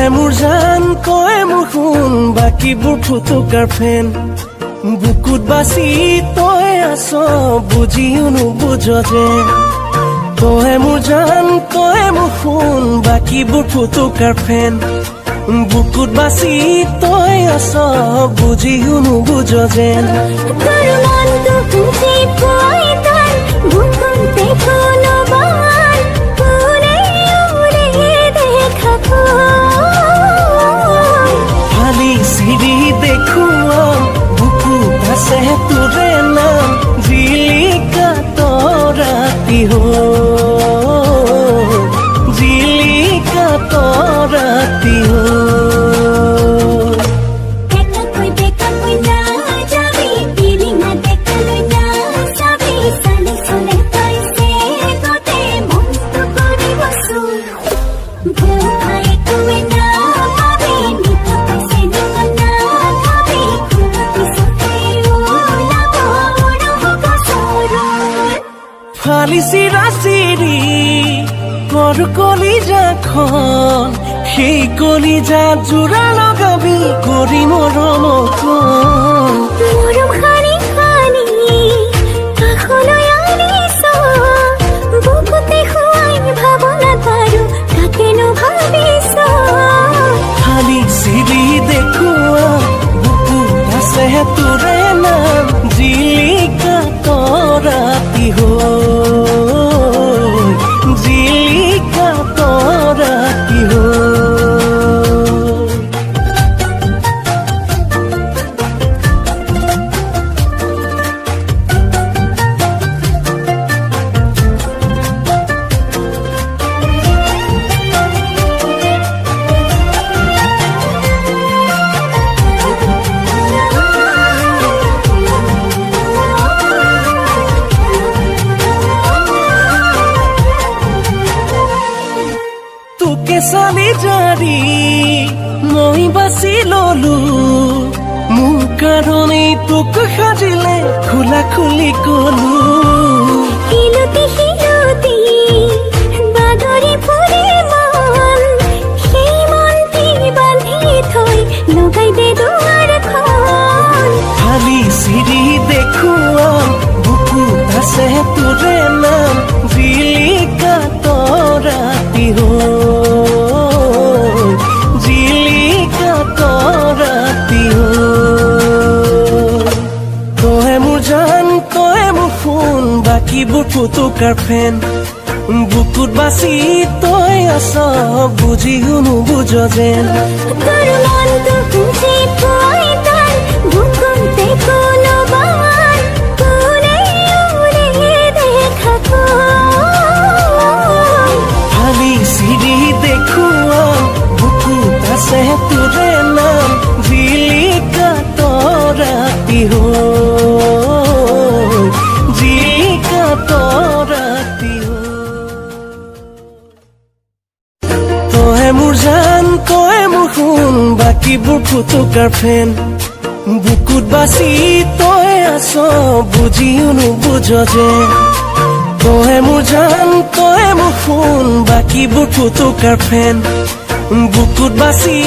তহে মোৰ জান তয়ে মোৰ শুন বাকীবোৰ ফুটুকাৰ ফেন বুকুত বাচি তয়ে আছ বুজিও নুবুজ যে তহে মোৰ জান তয়ে মোৰ শুন বাকীবোৰ ফুটুকাৰ ফেন বুকুত বাচি তয়ে আছ বুজিও নুবুজ যেন সিঁড়ি দেখুয়া বুকু ভাসে তোরে নাম জিলিকা তরাতি হো জিলিকা তরাতি হো ফালিছিৰা চিৰি কৰ কলিজাখন সেই কলিজা জোৰা লগাবি কৰি মৰম ফালি চিৰি দেখুৱা বুকু আছে তোৰে নাম জিলিকা তৰাতি হো জিলিকা তৰাতি হো চালি জাৰি মই বাচি ললো মোৰ কাৰণেই তোক সাজিলে খোলা খুলি কলো খালি চিৰি দেখুৱা বুকু আছে তোৰে নাম জিলিকা তৰাতি হো বাকীবোৰ ফুটুকাৰ ফেন বুকুত বাচি তই আছ বুজিও নুবুজ যেন খালি চিৰি দেখুৱা বুকুত আছে তোৰে নাম জিলিকা তৰাতি হো তহে মোৰ জান তয়ে মোৰ শুন বাকীবোৰ ফুটুকাৰ ফেন বুকুত বাচি তয়ে আছ বুজিও নুবুজ যে তহে মোৰ জান তয়ে মোৰ শুন বাকীবোৰ ফুটুকাৰ ফেন বুকুত বাচি